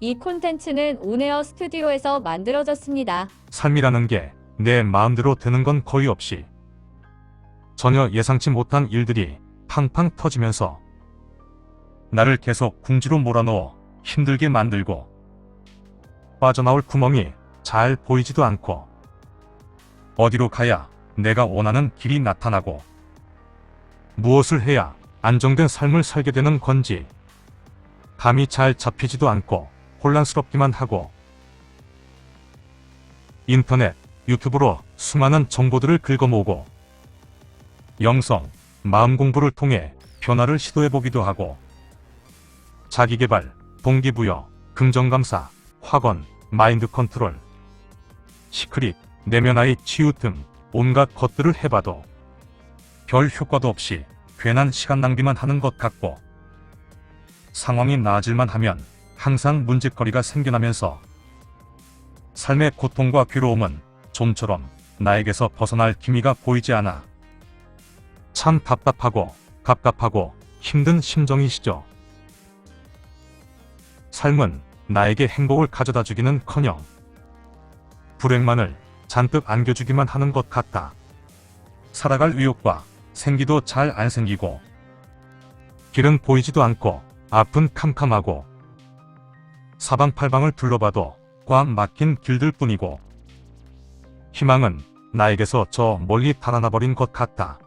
이 콘텐츠는 온에어 스튜디오에서 만들어졌습니다. 삶이라는 게 내 마음대로 되는 건 거의 없이 전혀 예상치 못한 일들이 팡팡 터지면서 나를 계속 궁지로 몰아넣어 힘들게 만들고 빠져나올 구멍이 잘 보이지도 않고 어디로 가야 내가 원하는 길이 나타나고 무엇을 해야 안정된 삶을 살게 되는 건지 감이 잘 잡히지도 않고 혼란스럽기만 하고 인터넷, 유튜브로 수많은 정보들을 긁어모으고 영성, 마음 공부를 통해 변화를 시도해보기도 하고 자기개발, 동기부여, 긍정감사, 학원, 마인드 컨트롤, 시크릿, 내면의 치유 등 온갖 것들을 해봐도 별 효과도 없이 괜한 시간 낭비만 하는 것 같고 상황이 나아질만 하면 항상 문제거리가 생겨나면서 삶의 고통과 괴로움은 좀처럼 나에게서 벗어날 기미가 보이지 않아 참 답답하고 갑갑하고 힘든 심정이시죠. 삶은 나에게 행복을 가져다 주기는커녕 불행만을 잔뜩 안겨주기만 하는 것 같다. 살아갈 의욕과 생기도 잘 안 생기고 길은 보이지도 않고 앞은 캄캄하고 사방팔방을 둘러봐도 꽉 막힌 길들 뿐이고 희망은 나에게서 저 멀리 달아나버린 것 같다.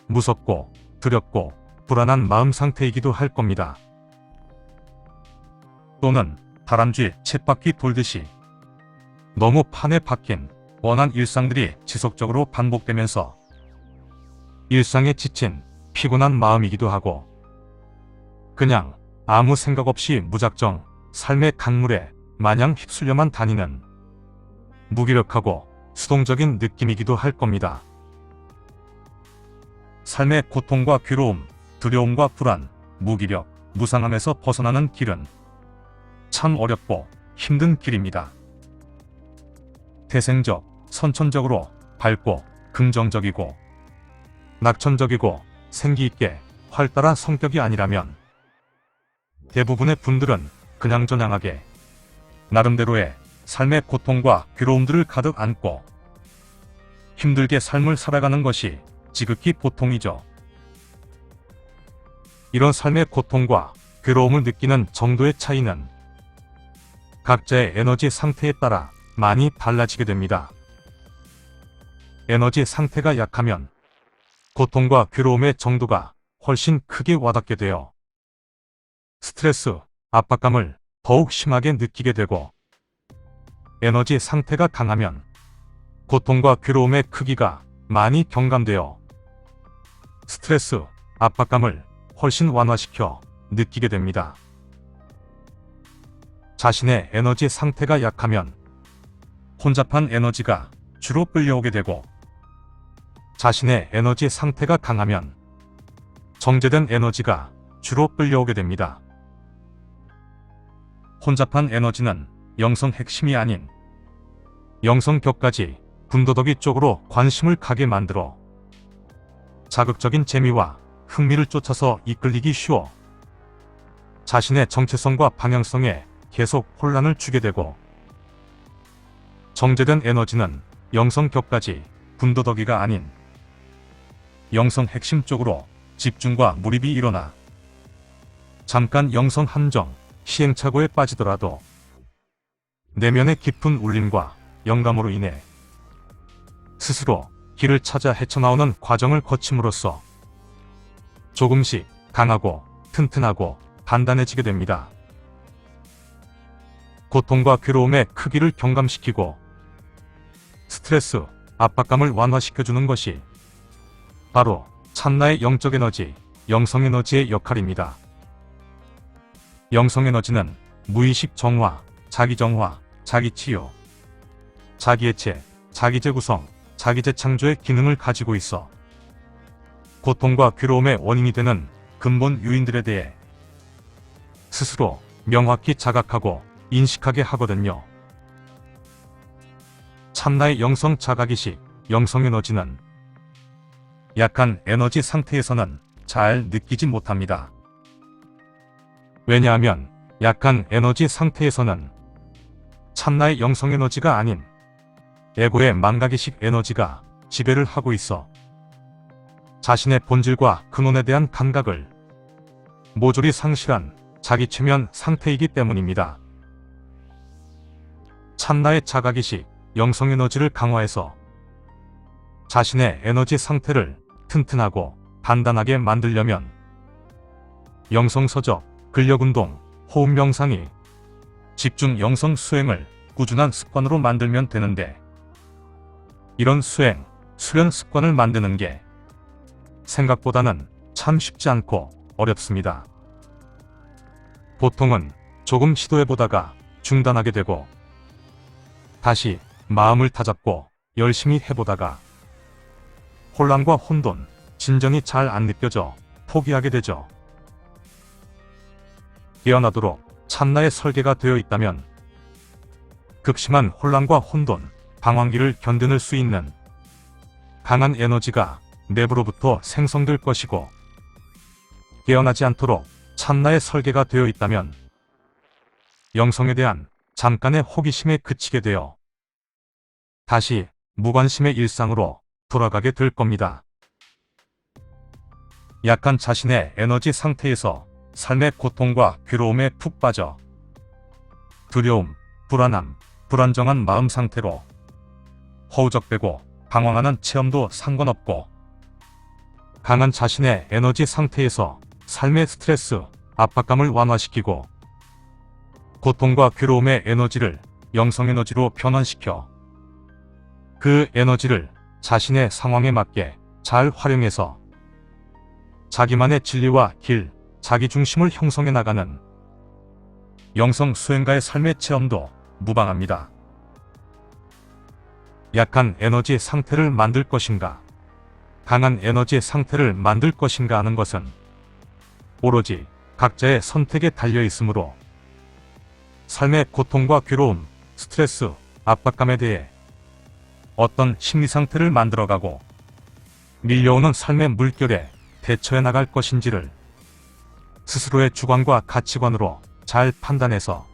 무섭고 두렵고 불안한 마음 상태이기도 할 겁니다. 또는 다람쥐 쳇바퀴 돌듯이 너무 판에 박힌 뻔한 일상들이 지속적으로 반복되면서 일상에 지친 피곤한 마음이기도 하고 그냥 아무 생각 없이 무작정 삶의 강물에 마냥 휩쓸려만 다니는 무기력하고 수동적인 느낌이기도 할 겁니다. 삶의 고통과 괴로움, 두려움과 불안, 무기력, 무상함에서 벗어나는 길은 참 어렵고 힘든 길입니다. 태생적, 선천적으로 밝고 긍정적이고 낙천적이고 생기있게 활달한 성격이 아니라면 대부분의 분들은 그냥저냥하게 나름대로의 삶의 고통과 괴로움들을 가득 안고 힘들게 삶을 살아가는 것이 지극히 보통이죠. 이런 삶의 고통과 괴로움을 느끼는 정도의 차이는 각자의 에너지 상태에 따라 많이 달라지게 됩니다. 에너지 상태가 약하면 고통과 괴로움의 정도가 훨씬 크게 와닿게 되어 스트레스, 압박감을 더욱 심하게 느끼게 되고 에너지 상태가 강하면 고통과 괴로움의 크기가 많이 경감되어 스트레스, 압박감을 훨씬 완화시켜 느끼게 됩니다. 자신의 에너지 상태가 약하면 혼잡한 에너지가 주로 끌려오게 되고 자신의 에너지 상태가 강하면 정제된 에너지가 주로 끌려오게 됩니다. 혼잡한 에너지는 영성 핵심이 아닌 영성 격까지 군더더기 쪽으로 관심을 가게 만들어 자극적인 재미와 흥미를 쫓아서 이끌리기 쉬워 자신의 정체성과 방향성에 계속 혼란을 주게 되고 정제된 에너지는 영성 격까지 군더더기가 아닌 영성 핵심 쪽으로 집중과 몰입이 일어나 잠깐 영성 함정, 시행착오에 빠지더라도 내면의 깊은 울림과 영감으로 인해 스스로 길을 찾아 헤쳐나오는 과정을 거침으로써 조금씩 강하고 튼튼하고 단단해지게 됩니다. 고통과 괴로움의 크기를 경감시키고 스트레스, 압박감을 완화시켜주는 것이 바로 참나의 영적 에너지, 영성 에너지의 역할입니다. 영성 에너지는 무의식 정화, 자기 정화, 자기 치유, 자기 해체, 자기 재구성, 자기 재창조의 기능을 가지고 있어 고통과 괴로움의 원인이 되는 근본 요인들에 대해 스스로 명확히 자각하고 인식하게 하거든요. 참나의 영성 자각이식, 영성 에너지는 약한 에너지 상태에서는 잘 느끼지 못합니다. 왜냐하면 약한 에너지 상태에서는 참나의 영성 에너지가 아닌 에고의 망가기식 에너지가 지배를 하고 있어 자신의 본질과 근원에 대한 감각을 모조리 상실한 자기 최면 상태이기 때문입니다. 참나의 자가기식 영성 에너지를 강화해서 자신의 에너지 상태를 튼튼하고 단단하게 만들려면 영성서적, 근력운동, 호흡 명상이 집중 영성 수행을 꾸준한 습관으로 만들면 되는데 이런 수행, 수련 습관을 만드는 게 생각보다는 참 쉽지 않고 어렵습니다. 보통은 조금 시도해보다가 중단하게 되고 다시 마음을 다잡고 열심히 해보다가 혼란과 혼돈, 진전이 잘 안 느껴져 포기하게 되죠. 깨어나도록 참나의 설계가 되어 있다면 극심한 혼란과 혼돈, 방황기를 견뎌낼 수 있는 강한 에너지가 내부로부터 생성될 것이고 깨어나지 않도록 참나의 설계가 되어 있다면 영성에 대한 잠깐의 호기심에 그치게 되어 다시 무관심의 일상으로 돌아가게 될 겁니다. 약한 자신의 에너지 상태에서 삶의 고통과 괴로움에 푹 빠져 두려움, 불안함, 불안정한 마음 상태로 허우적대고 방황하는 체험도 상관없고 강한 자신의 에너지 상태에서 삶의 스트레스, 압박감을 완화시키고 고통과 괴로움의 에너지를 영성 에너지로 변환시켜 그 에너지를 자신의 상황에 맞게 잘 활용해서 자기만의 진리와 길, 자기 중심을 형성해 나가는 영성 수행가의 삶의 체험도 무방합니다. 약한 에너지 상태를 만들 것인가, 강한 에너지 상태를 만들 것인가 하는 것은 오로지 각자의 선택에 달려 있으므로 삶의 고통과 괴로움, 스트레스, 압박감에 대해 어떤 심리 상태를 만들어가고 밀려오는 삶의 물결에 대처해 나갈 것인지를 스스로의 주관과 가치관으로 잘 판단해서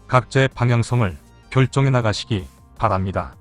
각자의 방향성을 결정해 나가시기 바랍니다.